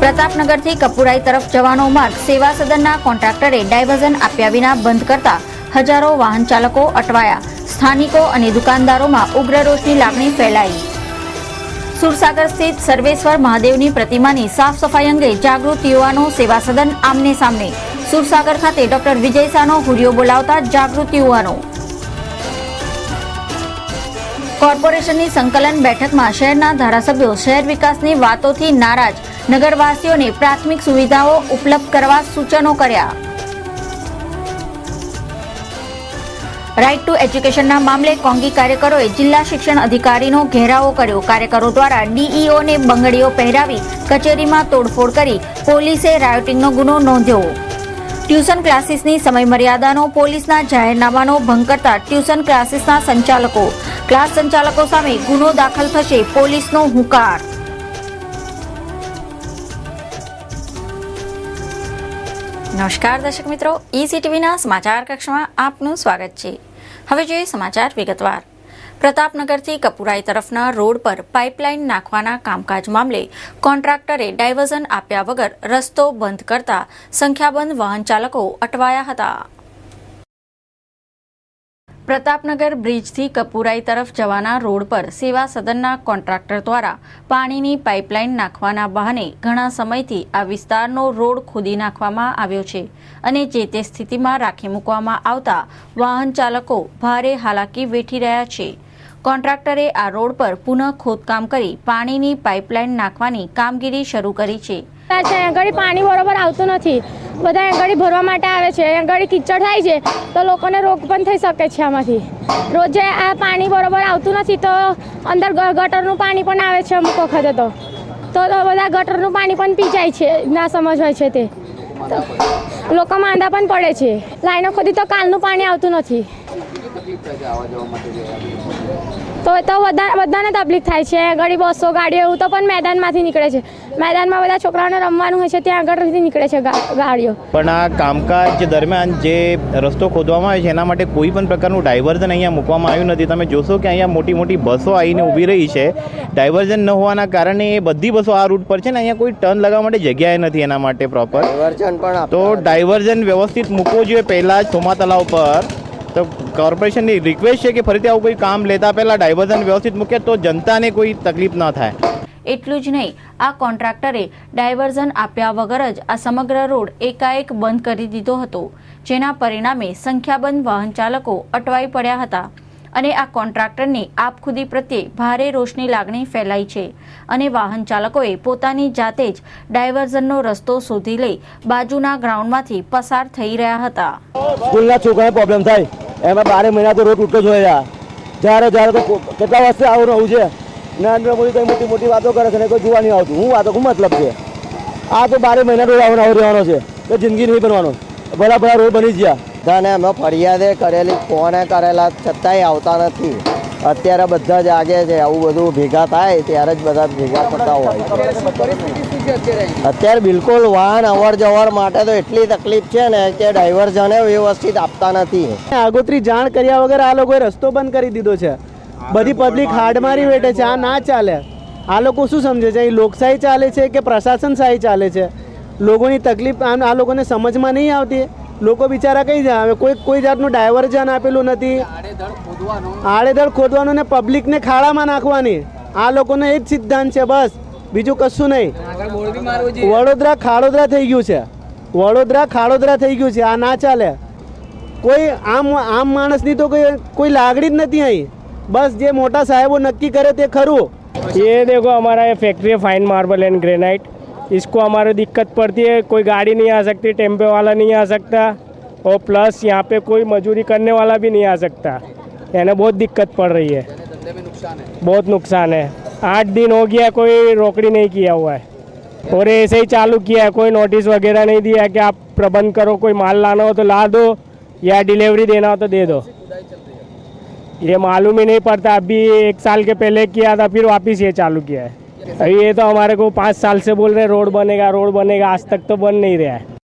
પ્રતાપનગરથી કપુરાઈ તરફ જવાનો માર્ગ સેવા સદનના કોન્ટ્રાક્ટરે ડાયવર્ઝન આપ્યા વિના બંધ કરતા હજારો વાહન ચાલકો અટવાયા. સ્થાનિકો અને દુકાનદારોમાં ઉગ્ર રોષની લાગણી ફેલાઈ. સુરસાગર સ્થિત સર્વેશ્વર મહાદેવની પ્રતિમાની સાફ સફાઈ અંગે જાગૃત યુવાનો સેવા સદન આમને સામને. સુરસાગર ખાતે ડોક્ટર વિજય શાહનો હુરિયો બોલાવતા જાગૃત યુવાનો. કોર્પોરેશનની સંકલન બેઠકમાં શહેરના ધારાસભ્યો શહેર વિકાસની વાતોથી નારાજ. નગરવાસીઓને પ્રાથમિક સુવિધાઓ ઉપલબ્ધ કરવા સૂચનો કર્યા. રાઇટ ટુ એજ્યુકેશનના મામલે કોંગી કાર્યકરોએ જિલ્લા શિક્ષણ અધિકારીનો ઘેરાવો કર્યો. કાર્યકરો દ્વારા ડીઈઓને બંગડીઓ પહેરાવી કચેરીમાં તોડફોડ કરી પોલીસે રાયોટિંગનો ગુનો નોંધ્યો. ટ્યુશન ક્લાસીસની સમયમર્યાદાનો પોલીસના જાહેરનામાનો ભંગ કરતા ટ્યુશન ક્લાસીસના સંચાલકો. ક્લાસ સંચાલકો સામે ગુનો દાખલ થશે, પોલીસનો હુંકાર. નમસ્કાર દર્શક મિત્રો, ECTVના સમાચાર કક્ષમાં આપનું સ્વાગત છે. હવે જોઈએ સમાચાર વિગતવાર. પ્રતાપનગરથી કપુરાઈ તરફના રોડ પર પાઇપલાઇન નાખવાના કામકાજ મામલે કોન્ટ્રાક્ટરે ડાયવર્ઝન આપ્યા વગર રસ્તો બંધ કરતા સંખ્યાબંધ વાહન ચાલકો અટવાયા હતા. પ્રતાપનગર બ્રિજથી કપુરાઈ તરફ જવાના રોડ પર સેવા સદનના કોન્ટ્રાક્ટર દ્વારા પાણીની પાઇપલાઇન નાખવાના બહાને ઘણા સમયથી આ વિસ્તારનો રોડ ખોદી નાખવામાં આવ્યો છે અને જે તે સ્થિતિમાં રાખી મૂકવામાં આવતા વાહન ચાલકો ભારે હાલાકી વેઠી રહ્યા છે. કોન્ટ્રાક્ટરે આ રોડ પર પુનઃ ખોદકામ કરી પાણીની પાઇપલાઇન નાખવાની કામગીરી શરૂ કરી છે. આગળ પાણી બરોબર આવતું નથી. બધા આગળ ભરવા માટે આવે છે. આગળ કિચડ થાય છે તો લોકોને રોગ પણ થઈ શકે છે. આમાંથી રોજે આ પાણી બરોબર આવતું નથી તો અંદર ગટરનું પાણી પણ આવે છે. અમુક વખતે તો બધા ગટરનું પાણી પણ પી જાય છે. ના સમજ હોય છે તે લોકો માંદા પણ પડે છે. લાઈનો ખોદી તો કાલનું પાણી આવતું નથી તો બધાને તકલીફ થાય છે. આગળ બસો ગાડીઓ એવું તો પણ મેદાનમાંથી નીકળે છે. મેદાનમાં બધા છોકરાઓને રમવાનું હોય છે ત્યાં આગળથી નીકળે છે ગાડીઓ. પણ આ કામકાજ દરમિયાન જે રસ્તો ખોદવામાં આવે છે એના માટે કોઈ પણ પ્રકારનું ડાયવર્ઝન અહીંયા મૂકવામાં આવ્યું નથી. તમે જોશો કે અહીંયા મોટી મોટી બસો આવીને ઊભી રહી છે. ડાયવર્ઝન ન હોવાના કારણે એ બધી બસો આ રૂટ પર છે ને અહીંયા કોઈ ટર્ન લગાવવા માટે જગ્યાએ નથી એના માટે પ્રોપર. તો ડાયવર્ઝન વ્યવસ્થિત મૂકવું જોઈએ પહેલાં જ સોમા તલાવ પર. તો કોર્પોરેશનની રિક્વેસ્ટ છે કે ફરીથી આવું કોઈ કામ લેતા પહેલાં ડાયવર્ઝન વ્યવસ્થિત મૂકે તો જનતાને કોઈ તકલીફ ન થાય. એટલું જ નહીં, આ કોન્ટ્રાક્ટરે ડાયવર્ઝન આપ્યા વગર જ આ સમગ્ર રોડ એકાએક બંધ કરી દીધો હતો, જેના પરિણામે સંખ્યાબંધ વાહન ચાલકો અટવાઈ પડ્યા હતા અને આ કોન્ટ્રાક્ટરની આપખુદી પ્રત્યે ભારે રોષની લાગણી ફેલાઈ છે અને વાહન ચાલકોએ પોતાની જાતે જ ડાયવર્ઝનનો રસ્તો શોધી લઈ બાજુના ગ્રાઉન્ડમાંથી પસાર થઈ રહ્યા હતા. સ્કૂલના છોકરાને પ્રોબ્લેમ થાય એમાં 12 મહિના તો રોડ તૂટતો જ હોય. જ્યારે તો કેટલા વર્ષથી આવું રહું છે. નરેન્દ્ર મોદી કંઈ મોટી મોટી વાતો કરે છે ને કોઈ જોવા નહીં આવતું. હું વાતો શું મતલબ છે? આ તો 12 મહિના રોડ આવો રહેવાનો છે તો જિંદગી નહીં બનવાનો. ભલા રોડ બની જ ગયા. બધાને અમે ફરિયાદે કરેલી, ફોને કરેલા છતાંય આવતા નથી. અત્યારે બધા જાગે છે. આવું બધું ભેગા થાય ત્યારે જ બધા ભેગા થતા હોય. અત્યારે બિલકુલ વાહન અવર જવર માટે તો એટલી તકલીફ છે ને કે ડાયવર્ઝન વ્યવસ્થિત આપતા નથી. આગોતરી જાણ કર્યા વગર આ લોકોએ રસ્તો બંધ કરી દીધો છે. બધી પબ્લિક હાડમારી વેઠે છે. આ ના ચાલે. આ લોકો શું સમજે છે? અહીં લોકશાહી ચાલે છે કે પ્રશાસનશાહી ચાલે છે? લોકોની તકલીફ આ લોકોને સમજમાં નહીં આવતી. લોકો બિચારા કઈ જાય? કોઈ જાતનું ડાયવર્ઝન આપેલું નથી. આડેધડ ખોદવાનું ને પબ્લિકને ખાડામાં નાખવાની. આ લોકોનો એ જ સિદ્ધાંત છે બસ, બીજું કશું નહીં. વડોદરા ખાડોદરા થઈ ગયું છે. વડોદરા ખાડોદરા થઈ ગયું છે. આ ના ચાલે. કોઈ આમ માણસની તો કોઈ લાગણી જ નથી અહીં. બસ જે મોટા સાહેબો નક્કી કરે તે ખરું. ये देखो हमारा ये फैक्ट्री है फाइन मार्बल एंड ग्रेनाइट. इसको हमारे दिक्कत पड़ती है. कोई गाड़ी नहीं आ सकती, टेम्पो वाला नहीं आ सकता और प्लस यहाँ पे कोई मजदूरी करने वाला भी नहीं आ सकता. यानी बहुत दिक्कत पड़ रही है. बहुत नुकसान है. 8 दिन हो गया कोई रोकड़ी नहीं किया हुआ है और ऐसे ही चालू किया है. कोई नोटिस वगैरह नहीं दिया कि आप प्रबंध करो, कोई माल लाना हो तो ला दो या डिलीवरी देना हो तो दे दो. ये मालूम ही नहीं पड़ता. अभी 1 साल के पहले किया था फिर वापस ये चालू किया है. अभी ये तो हमारे को 5 साल से बोल रहे रोड बनेगा रोड बनेगा, आज तक तो बन नहीं रहा है.